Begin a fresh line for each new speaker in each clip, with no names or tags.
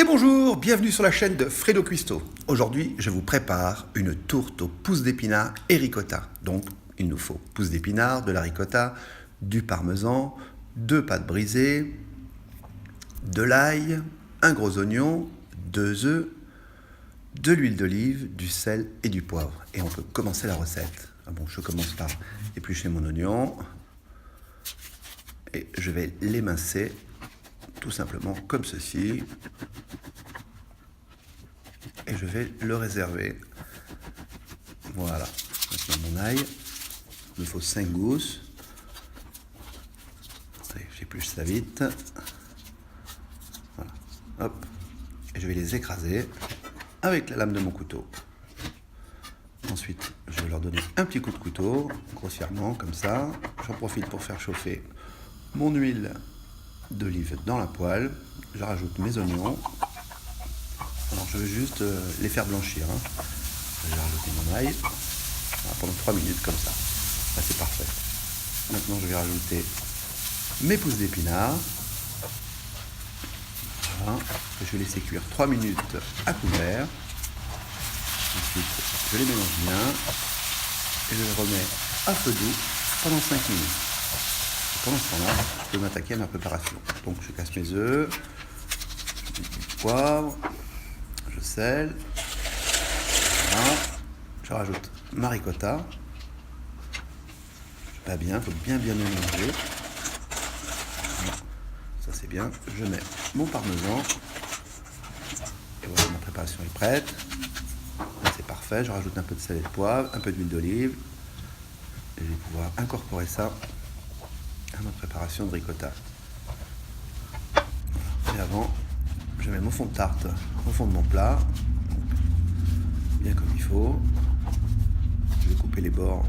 Bonjour, bienvenue sur la chaîne de Fredo Cuisto. Aujourd'hui, je vous prépare une tourte aux pousses d'épinards et ricotta. Donc, il nous faut pousses d'épinards, de la ricotta, du parmesan, 2 pâtes brisées, de l'ail, un gros oignon, 2 œufs, de l'huile d'olive, du sel et du poivre. Et on peut commencer la recette. Je commence par éplucher mon oignon et je vais l'émincer tout simplement comme ceci. Et je vais le réserver. Voilà. Maintenant mon ail. Il me faut 5 gousses. Allez, j'épluche ça vite. Voilà. Hop. Et je vais les écraser avec la lame de mon couteau. Ensuite, je vais leur donner un petit coup de couteau, grossièrement, comme ça. J'en profite pour faire chauffer mon huile d'olive dans la poêle. Je rajoute mes oignons. Alors je veux juste les faire blanchir. Je vais rajouter mon ail pendant 3 minutes comme ça. Là c'est parfait. Maintenant je vais rajouter mes pousses d'épinards. Voilà. Je vais laisser cuire 3 minutes à couvert. Ensuite je les mélange bien. Et je les remets à feu doux pendant 5 minutes. Et pendant ce temps-là, je peux m'attaquer à ma préparation. Donc je casse mes œufs, je mets du poivre, je sel, voilà. Je rajoute ma ricotta, pas bien, il faut bien mélanger, ça c'est bien, je mets mon parmesan, et voilà, ma préparation est prête, là c'est parfait, je rajoute un peu de sel et de poivre, un peu d'huile d'olive, et je vais pouvoir incorporer ça à ma préparation de ricotta. Et avant, je mets mon fond de tarte au fond de mon plat, bien comme il faut. Je vais couper les bords,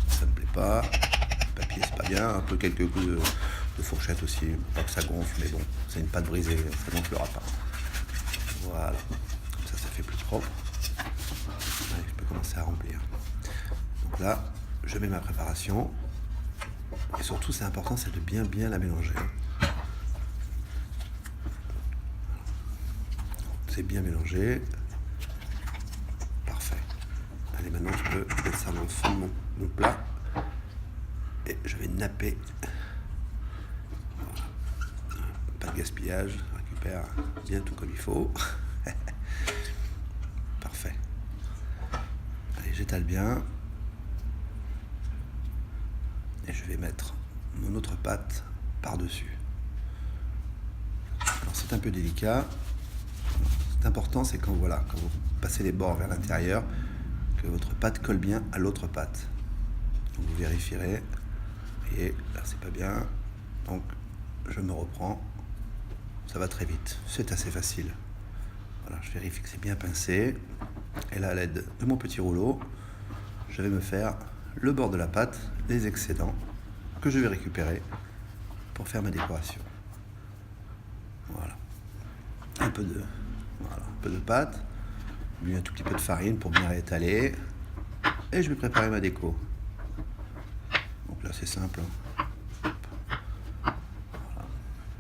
ça me plaît pas. Le papier c'est pas bien, un peu quelques coups de fourchette aussi, pas que ça gonfle, mais bon, c'est une pâte brisée, ça gonflera pas. Voilà, comme ça fait plus propre. Allez, je peux commencer à remplir. Donc là, je mets ma préparation. Et surtout, c'est important, c'est de bien la mélanger. C'est bien mélangé. Parfait. Allez, maintenant, je peux mettre ça dans le fond de mon plat. Et je vais napper. Voilà. Pas de gaspillage. Je récupère bien tout comme il faut. Parfait. Allez, j'étale bien. Et je vais mettre mon autre pâte par-dessus. Alors c'est un peu délicat. C'est important, c'est quand vous passez les bords vers l'intérieur, que votre pâte colle bien à l'autre pâte. Donc vous vérifierez. Et là c'est pas bien. Donc je me reprends. Ça va très vite. C'est assez facile. Voilà, je vérifie que c'est bien pincé. Et là à l'aide de mon petit rouleau, je vais me faire le bord de la pâte, les excédents que je vais récupérer pour faire ma décoration. Voilà. Un peu de pâte, puis un tout petit peu de farine pour bien étaler. Et je vais préparer ma déco. Donc là c'est simple. Voilà.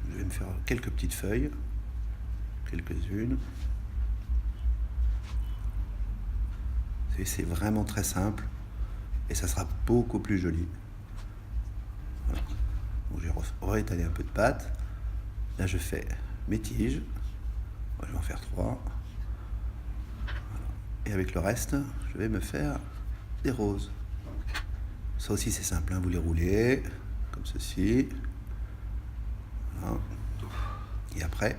Je vais me faire quelques petites feuilles, quelques-unes. C'est vraiment très simple. Et ça sera beaucoup plus joli. Voilà. Donc, je vais réétaler un peu de pâte. Là, je fais mes tiges. Moi, je vais en faire 3. Voilà. Et avec le reste, je vais me faire des roses. Ça aussi, c'est simple. Vous les roulez comme ceci. Voilà. Et après,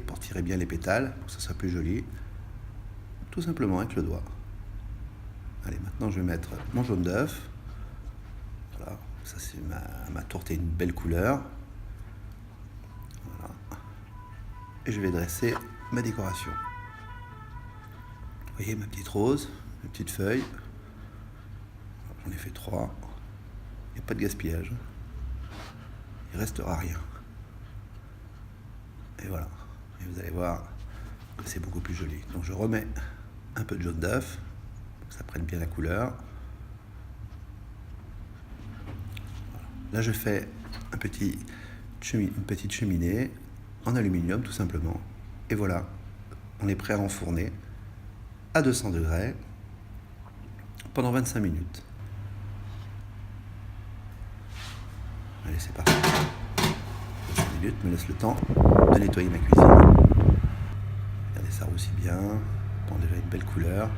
pour tirer bien les pétales, pour que ça soit plus joli, tout simplement avec le doigt. Allez, maintenant je vais mettre mon jaune d'œuf. Voilà, ça c'est ma tourte est une belle couleur. Voilà. Et je vais dresser ma décoration. Vous voyez ma petite rose, mes petites feuilles. J'en ai fait 3. Il n'y a pas de gaspillage. Il ne restera rien. Et voilà. Et vous allez voir que c'est beaucoup plus joli. Donc je remets un peu de jaune d'œuf. Ça prenne bien la couleur. Voilà. Là je fais une petite cheminée en aluminium tout simplement Et voilà, on est prêt à enfourner à 200 degrés pendant 25 minutes. Allez, c'est parti. 25 minutes, me laisse le temps de nettoyer ma cuisine. Regardez, ça roussit bien. On a déjà une belle couleur.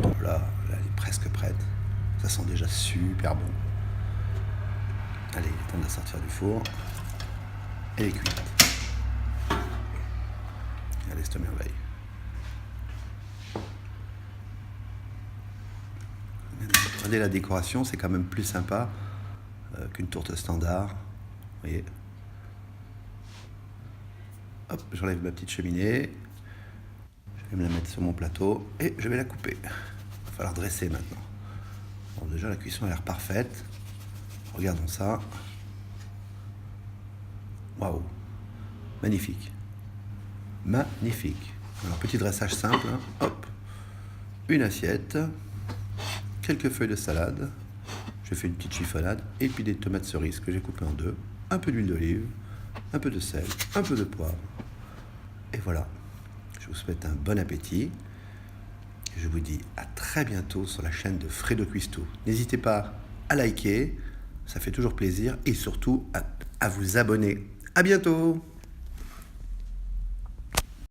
Donc là, elle est presque prête. Ça sent déjà super bon. Allez, il est temps de la sortir du four. Elle est cuite. Allez, c'est merveille. Regardez la décoration, c'est quand même plus sympa qu'une tourte standard. Vous voyez. Hop, j'enlève ma petite cheminée. Je vais me la mettre sur mon plateau et je vais la couper. Il va falloir dresser maintenant. Bon, déjà, la cuisson a l'air parfaite. Regardons ça. Waouh! Magnifique. Magnifique. Alors, petit dressage simple. Hein. Hop. Une assiette. Quelques feuilles de salade. Je fais une petite chiffonnade. Et puis des tomates cerises que j'ai coupées en deux. Un peu d'huile d'olive. Un peu de sel. Un peu de poivre. Et voilà. Je vous souhaite un bon appétit. Je vous dis à très bientôt sur la chaîne de Fredo Cuisto. N'hésitez pas à liker, ça fait toujours plaisir, et surtout à vous abonner. À bientôt!